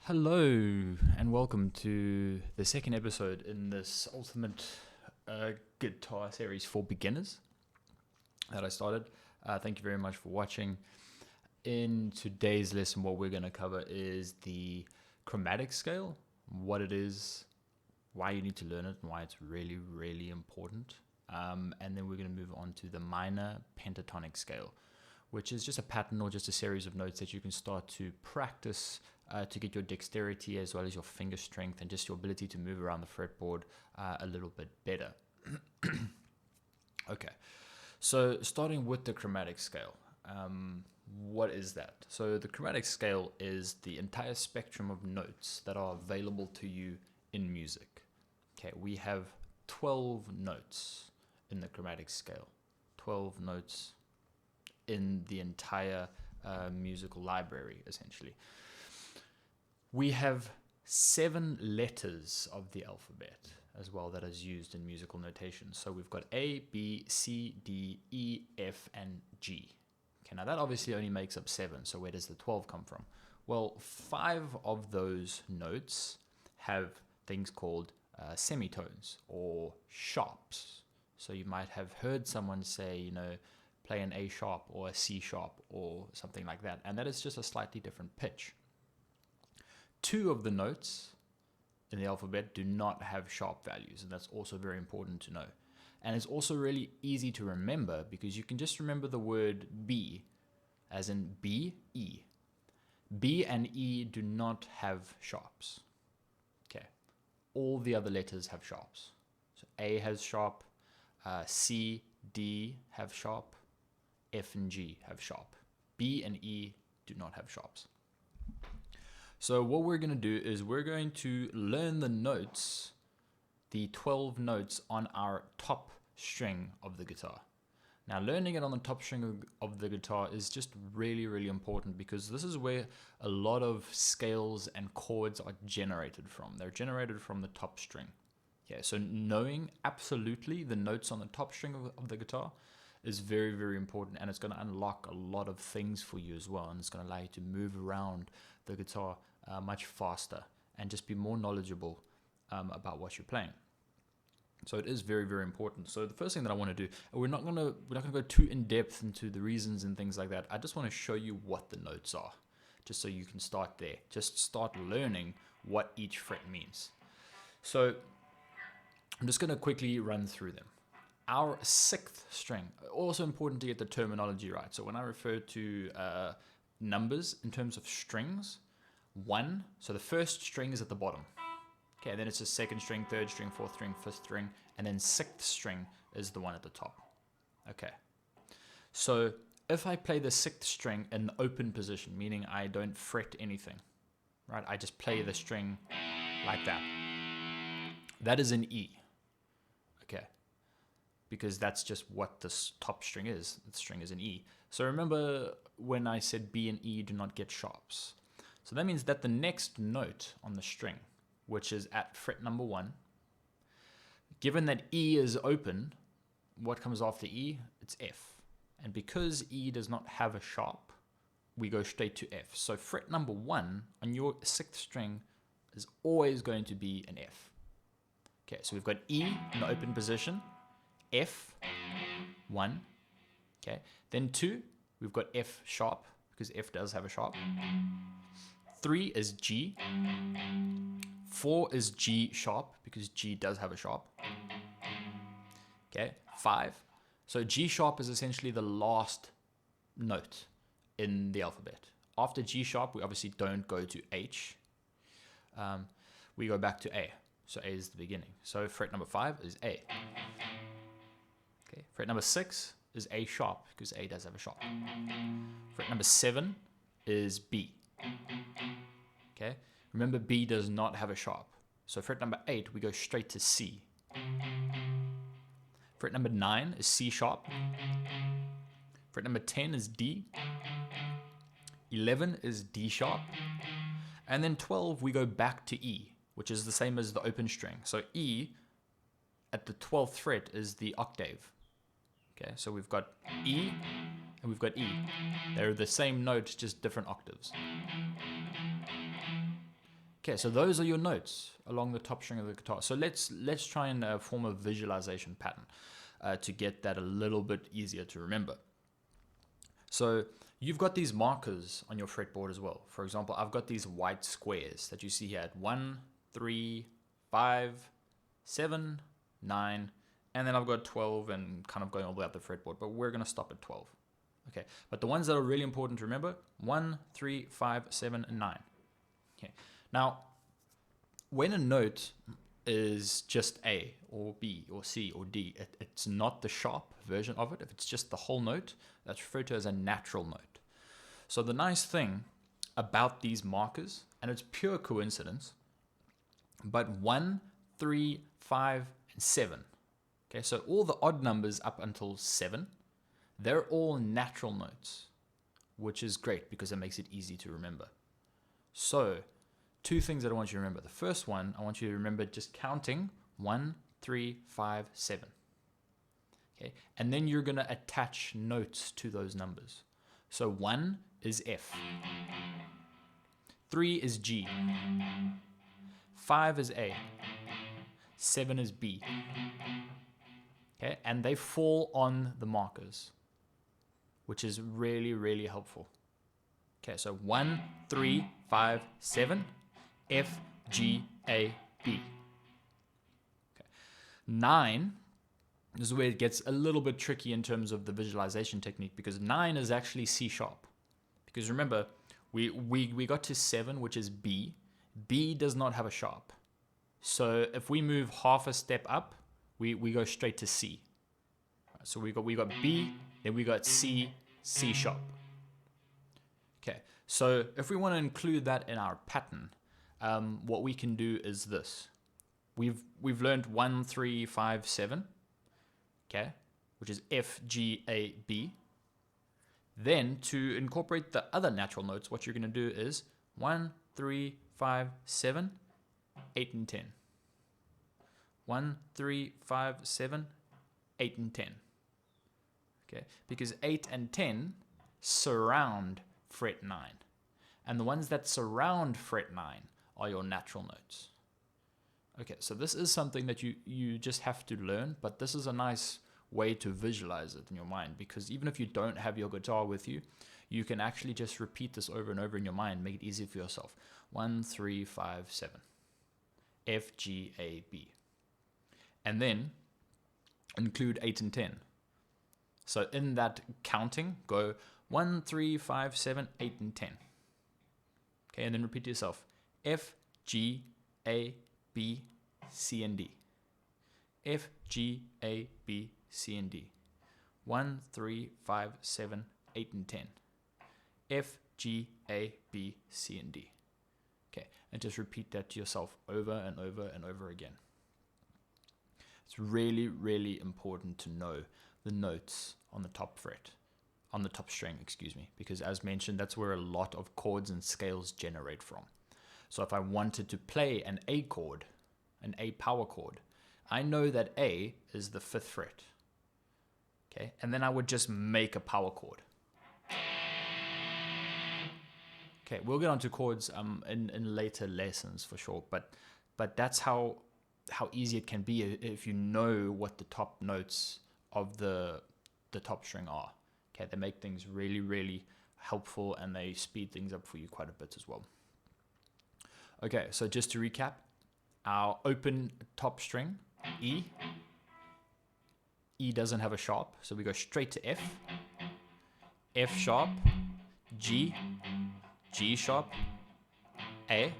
Hello, and welcome to the second episode in this ultimate guitar series for beginners that I started. Thank you very much for watching. In today's lesson, what we're going to cover is the chromatic scale, what it is, why you need to learn it, and why it's really, really important. And then we're going to move on to the minor pentatonic scale, which is just a pattern or just a series of notes that you can start to practice to get your dexterity as well as your finger strength and just your ability to move around the fretboard a little bit better. Okay, so starting with the chromatic scale. What is that? So the chromatic scale is the entire spectrum of notes that are available to you in music. Okay, we have 12 notes in the chromatic scale. 12 notes in the entire musical library, essentially. We have 7 letters of the alphabet as well that is used in musical notation. So we've got A, B, C, D, E, F, and G. Okay, now that obviously only makes up 7, so where does the 12 come from? Well, 5 of those notes have things called semitones or sharps. So you might have heard someone say, play an A sharp or a C sharp or something like that, and that is just a slightly different pitch. 2 of the notes in the alphabet do not have sharp values, and that's also very important to know. And it's also really easy to remember because you can just remember the word B as in B, E. B and E do not have sharps. Okay, all the other letters have sharps. So A has sharp, C, D have sharp, F and G have sharp. B and E do not have sharps. So what we're going to do is we're going to learn the notes, the 12 notes on our top string of the guitar. Now, learning it on the top string of the guitar is just really, really important because this is where a lot of scales and chords are generated from. They're generated from the top string. Okay, so knowing absolutely the notes on the top string of the guitar is very, very important, and it's going to unlock a lot of things for you as well, and it's going to allow you to move around the guitar much faster and just be more knowledgeable about what you're playing. So it is very, very important. So the first thing that I want to do, we're not going to go too in depth into the reasons and things like that. I just want to show you what the notes are, just so you can start there. Just start learning what each fret means. So I'm just going to quickly run through them. Our 6th string, also important to get the terminology right. So when I refer to numbers in terms of strings, 1, so the first string is at the bottom. Okay, then it's the 2nd string, 3rd string, 4th string, 5th string, and then 6th string is the one at the top. Okay, so if I play the 6th string in the open position, meaning I don't fret anything, right? I just play the string like that. That is an E. Okay, because that's just what this top string is. The string is an E. So remember when I said B and E do not get sharps. So that means that the next note on the string, which is at fret number 1, given that E is open, what comes after E? It's F. And because E does not have a sharp, we go straight to F. So fret number 1 on your 6th string is always going to be an F. Okay, so we've got E in the open position, F, 1, okay. Then 2, we've got F sharp, because F does have a sharp. 3 is G. 4 is G sharp, because G does have a sharp. Okay, 5. So G sharp is essentially the last note in the alphabet. After G sharp, we obviously don't go to H. We go back to A. So A is the beginning. So fret number 5 is A. Okay, fret number 6 is A sharp, because A does have a sharp. Fret number 7 is B. Okay, remember B does not have a sharp. So fret number 8, we go straight to C. Fret number 9 is C sharp. Fret number 10 is D. 11 is D sharp. And then 12, we go back to E, which is the same as the open string. So E at the 12th fret is the octave. Okay, so we've got E and we've got E. They're the same note, just different octaves. Okay, so those are your notes along the top string of the guitar. So let's try and form a visualization pattern to get that a little bit easier to remember. So you've got these markers on your fretboard as well. For example, I've got these white squares that you see here at 1, 3, 5, 7, 9, and then I've got 12 and kind of going all the way up the fretboard, but we're going to stop at 12. Okay, but the ones that are really important to remember, 1, 3, 5, 7, and 9. Okay, now when a note is just A or B or C or D, it's not the sharp version of it. If it's just the whole note, that's referred to as a natural note. So the nice thing about these markers, and it's pure coincidence, but 1, 3, 5, and 7. Okay, so all the odd numbers up until 7, they're all natural notes, which is great because it makes it easy to remember. So, two things that I want you to remember. The first one, I want you to remember just counting 1, 3, 5, 7. Okay, and then you're going to attach notes to those numbers. So 1 is F. 3 is G. 5 is A. 7 is B. Okay, and they fall on the markers, which is really, really helpful. Okay, so 1, 3, 5, 7, F, G, A, B. Okay. 9, this is where it gets a little bit tricky in terms of the visualization technique, because 9 is actually C sharp. Because remember, we got to 7, which is B. B does not have a sharp. So if we move half a step up, we go straight to C. So we got B, then we got C, C sharp. Okay, so if we want to include that in our pattern, what we can do is this. We've learned 1, 3, 5, 7, okay, which is F, G, A, B. Then to incorporate the other natural notes, what you're going to do is 1, 3, 5, 7, 8, and 10. 1, 3, 5, 7, 8, and 10. Okay, because 8 and 10 surround fret 9. And the ones that surround fret 9 are your natural notes. Okay, so this is something that you just have to learn, but this is a nice way to visualize it in your mind, because even if you don't have your guitar with you, you can actually just repeat this over and over in your mind, make it easy for yourself. 1, 3, 5, 7. F, G, A, B. And then include 8 and 10. So in that counting, go 1, 3, 5, 7, 8, and 10. Okay, and then repeat to yourself. F, G, A, B, C, and D. F, G, A, B, C, and D. 1, 3, 5, 7, 8, and 10. F, G, A, B, C, and D. Okay, and just repeat that to yourself over and over and over again. It's really, really important to know the notes on the top fret, on the top string, excuse me, because as mentioned, that's where a lot of chords and scales generate from. So if I wanted to play an A chord, an A power chord, I know that A is the 5th fret. Okay, and then I would just make a power chord. Okay, we'll get onto chords in later lessons for sure, but that's how easy it can be if you know what the top notes of the top string are. Okay, they make things really, really helpful, and they speed things up for you quite a bit as well. Okay, so just to recap, our open top string, E. E doesn't have a sharp, so we go straight to F. F sharp, G, G sharp, A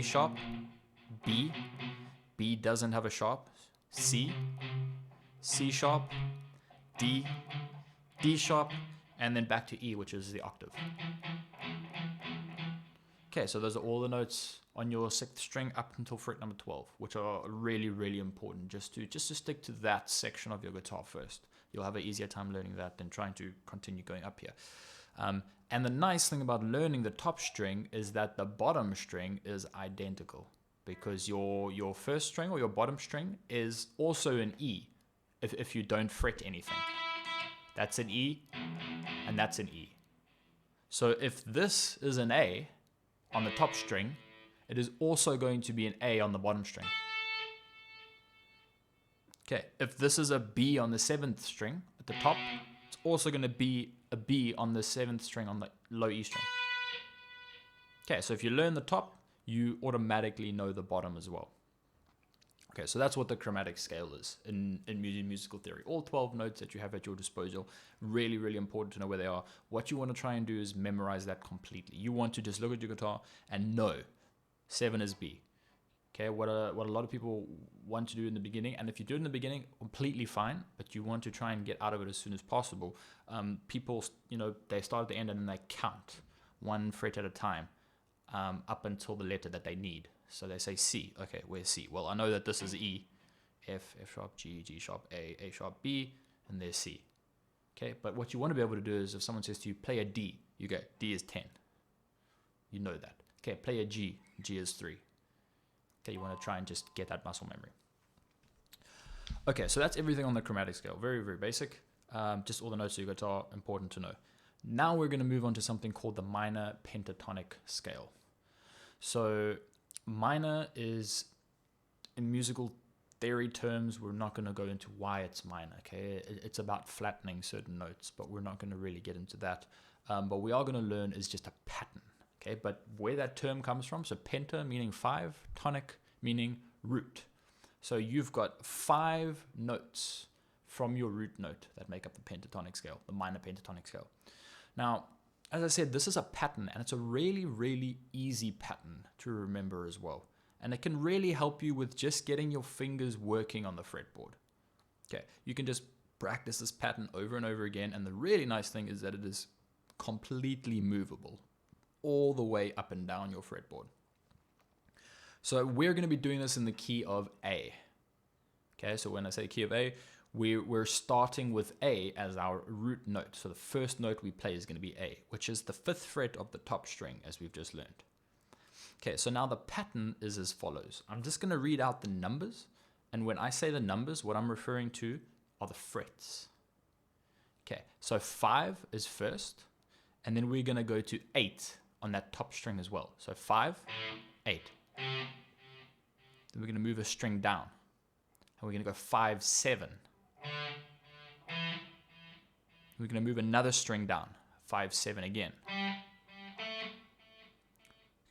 sharp, B. B doesn't have a sharp, C, C sharp, D, D sharp, and then back to E, which is the octave. Okay, so those are all the notes on your 6th string up until fret number 12, which are really, really important. Just to stick to that section of your guitar first. You'll have an easier time learning that than trying to continue going up here. And the nice thing about learning the top string is that the bottom string is identical, because your 1st string or your bottom string is also an E if you don't fret anything. That's an E, and that's an E. So if this is an A on the top string, it is also going to be an A on the bottom string. Okay, if this is a B on the 7th string at the top, it's also going to be a B on the 7th string on the low E string. Okay, so if you learn the top, you automatically know the bottom as well. Okay, so that's what the chromatic scale is in musical theory. All 12 notes that you have at your disposal, really, really important to know where they are. What you want to try and do is memorize that completely. You want to just look at your guitar and know 7 is B. Okay, what a lot of people want to do in the beginning, and if you do it in the beginning, completely fine, but you want to try and get out of it as soon as possible. People, they start at the end and then they count 1 fret at a time up until the letter that they need. So they say C. Okay, where's C? Well, I know that this is E, F, F sharp, G, G sharp, A sharp, B, and there's C. Okay, but what you want to be able to do is if someone says to you, play a D, you go, D is 10. You know that. Okay, play a G, G is 3. Okay, you want to try and just get that muscle memory. Okay, so that's everything on the chromatic scale. Very, very basic. Just all the notes of your guitar, important to know. Now we're going to move on to something called the minor pentatonic scale. So minor is, in musical theory terms, we're not going to go into why it's minor. Okay, it's about flattening certain notes, but we're not going to really get into that. But we are going to learn is just a pattern. Okay, but where that term comes from, so penta meaning 5, tonic meaning root. So you've got 5 notes from your root note that make up the pentatonic scale, the minor pentatonic scale. Now, as I said, this is a pattern, and it's a really, really easy pattern to remember as well. And it can really help you with just getting your fingers working on the fretboard. Okay, you can just practice this pattern over and over again, and the really nice thing is that it is completely movable all the way up and down your fretboard. So we're going to be doing this in the key of A. Okay, so when I say key of A, we're starting with A as our root note. So the first note we play is going to be A, which is the 5th fret of the top string, as we've just learned. Okay, so now the pattern is as follows. I'm just going to read out the numbers, and when I say the numbers, what I'm referring to are the frets. Okay, so 5 is first, and then we're going to go to 8 on that top string as well. So 5, 8. Then we're going to move a string down, and we're going to go 5, 7. We're going to move another string down, 5, 7 again.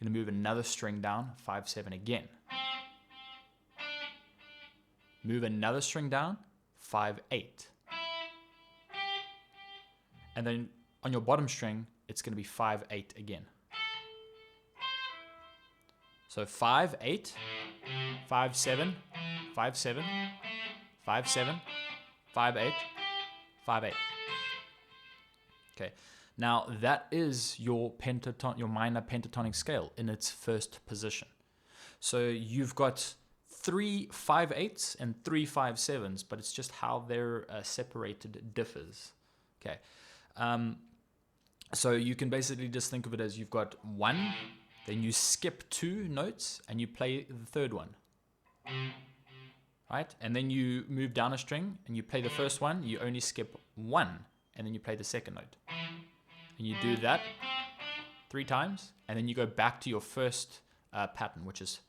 We're going to move another string down, 5, 7 again. Move another string down, 5, 8. And then on your bottom string, it's going to be 5, 8 again. So 5, 8, 5, 7, 5, 7, 5, 7, 5, 8, 5, 8. Okay, now that is your minor pentatonic scale in its first position. So you've got 3 5/8s and 3 5/7s, but it's just how they're separated differs. Okay, so you can basically just think of it as you've got 1, then you skip 2 notes and you play the third one. Right? And then you move down a string and you play the first one, you only skip 1, and then you play the second note. And you do that 3 times, and then you go back to your first pattern, which is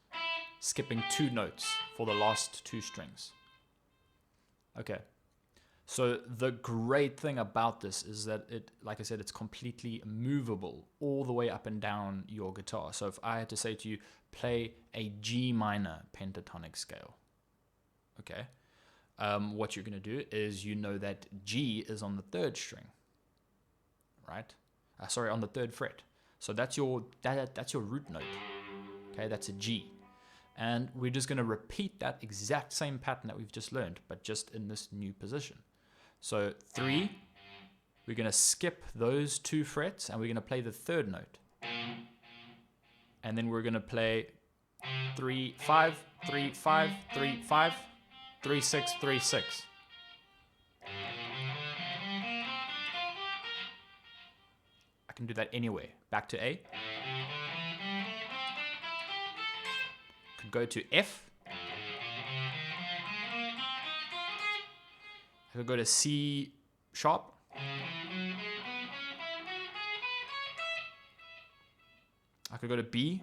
skipping 2 notes for the last 2 strings. Okay. So the great thing about this is that it, like I said, it's completely movable all the way up and down your guitar. So if I had to say to you, play a G minor pentatonic scale, okay, what you're going to do is you know that G is on the 3rd string, right? Sorry, on the 3rd fret. So that's your root note. Okay, that's a G. And we're just going to repeat that exact same pattern that we've just learned, but just in this new position. So 3, we're going to skip those 2 frets and we're going to play the 3rd note. And then we're going to play 3, 5, 3, 5, 3, 5, 3, 6, 3, 6. I can do that anywhere. Back to A. Could go to F. I could go to C sharp. I could go to B.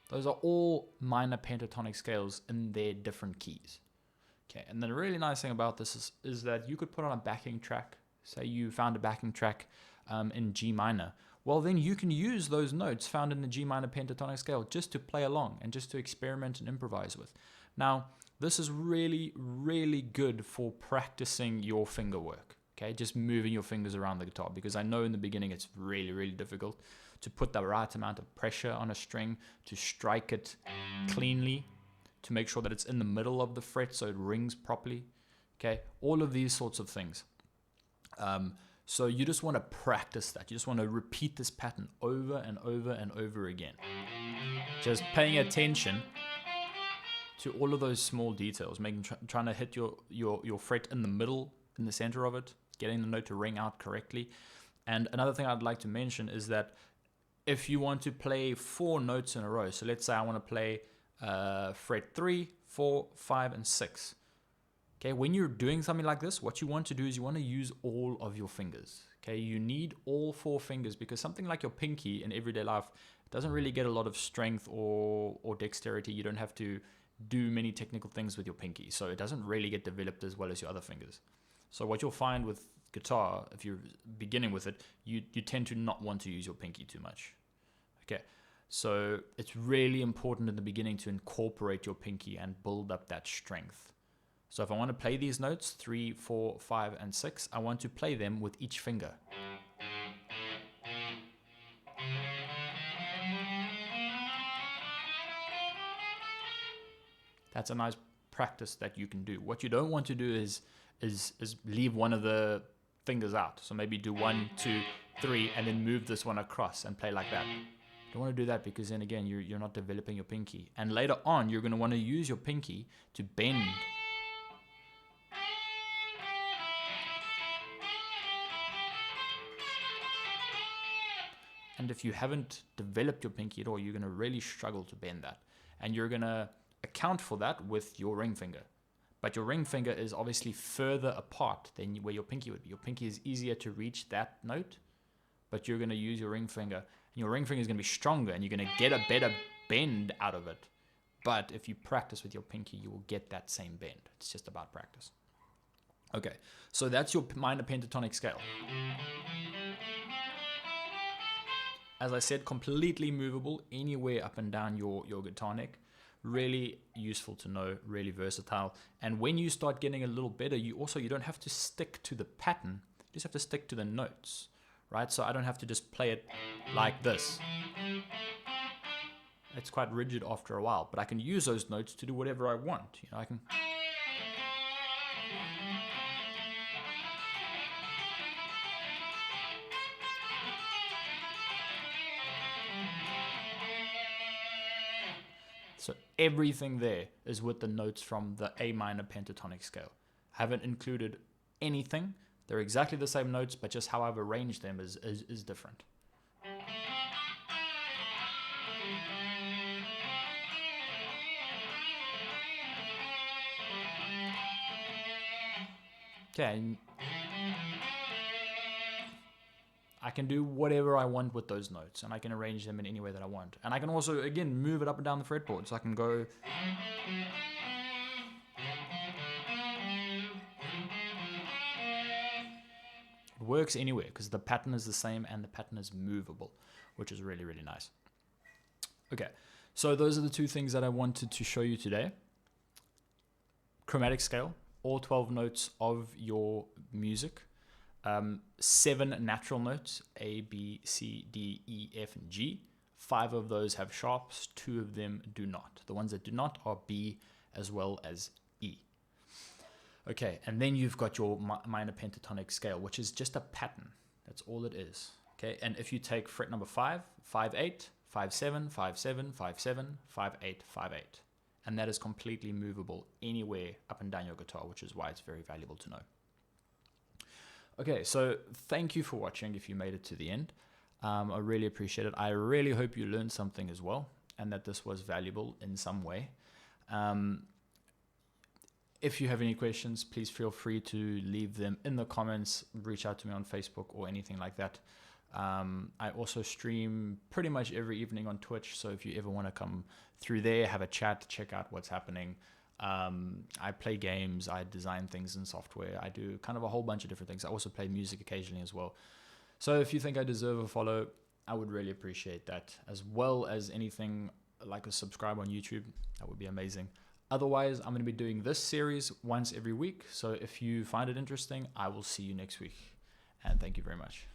Those are all minor pentatonic scales in their different keys. Okay, and the really nice thing about this is that you could put on a backing track. Say you found a backing track in G minor. Well, then you can use those notes found in the G minor pentatonic scale just to play along and just to experiment and improvise with. Now, this is really, really good for practicing your finger work. Okay, just moving your fingers around the guitar, because I know in the beginning it's really, really difficult to put the right amount of pressure on a string, to strike it cleanly, to make sure that it's in the middle of the fret so it rings properly. Okay, all of these sorts of things. So you just want to practice that. You just want to repeat this pattern over and over and over again. Just paying attention to all of those small details, trying to hit your fret in the middle, in the center of it, getting the note to ring out correctly. And another thing I'd like to mention is that if you want to play 4 notes in a row, so let's say I want to play fret 3, 4, 5, and 6. Okay, when you're doing something like this, what you want to do is you want to use all of your fingers. Okay, you need all 4 fingers, because something like your pinky in everyday life doesn't really get a lot of strength or dexterity. You don't have to do many technical things with your pinky, so it doesn't really get developed as well as your other fingers. So what you'll find with guitar, if you're beginning with it, you tend to not want to use your pinky too much. Okay, so it's really important in the beginning to incorporate your pinky and build up that strength. So if I want to play these notes, 3, 4, 5, and 6, I want to play them with each finger. That's a nice practice that you can do. What you don't want to do is leave one of the fingers out. So maybe do 1, 2, 3, and then move this one across and play like that. You don't want to do that, because then again, you're not developing your pinky. And later on, you're going to want to use your pinky to bend. And if you haven't developed your pinky at all, you're going to really struggle to bend that. And you're going to account for that with your ring finger. But your ring finger is obviously further apart than where your pinky would be. Your pinky is easier to reach that note, but you're going to use your ring finger. And your ring finger is going to be stronger, and you're going to get a better bend out of it. But if you practice with your pinky, you will get that same bend. It's just about practice. Okay, so that's your minor pentatonic scale. As I said, completely movable anywhere up and down your guitar neck. Really useful to know, really versatile. And when you start getting a little better, you don't have to stick to the pattern. You just have to stick to the notes, right? So I don't have to just play it like this. It's quite rigid after a while, but I can use those notes to do whatever I want. I can... So everything there is with the notes from the A minor pentatonic scale. I haven't included anything. They're exactly the same notes, but just how I've arranged them is different. Okay, I can do whatever I want with those notes, and I can arrange them in any way that I want. And I can also, again, move it up and down the fretboard, so I can go... It works anywhere, because the pattern is the same and the pattern is movable, which is really, really nice. Okay, so those are the 2 things that I wanted to show you today. Chromatic scale, all 12 notes of your music. 7 natural notes, A, B, C, D, E, F, and G. 5 of those have sharps, 2 of them do not. The ones that do not are B as well as E. Okay, and then you've got your minor pentatonic scale, which is just a pattern. That's all it is. Okay, and if you take fret number 5, 5, 8, 5, 7, 5, 7, 5, 7, 5, 8, 5, 8. And that is completely movable anywhere up and down your guitar, which is why it's very valuable to know. Okay, so thank you for watching if you made it to the end. I really appreciate it. I really hope you learned something as well, and that this was valuable in some way. If you have any questions, please feel free to leave them in the comments, reach out to me on Facebook or anything like that. I also stream pretty much every evening on Twitch, so if you ever want to come through there, have a chat, check out what's happening. I play games, I design things in software, I do kind of a whole bunch of different things. I also play music occasionally as well. So if you think I deserve a follow, I would really appreciate that, as well as anything like a subscribe on YouTube. That would be amazing. Otherwise, I'm going to be doing this series once every week. So if you find it interesting, I will see you next week. And thank you very much.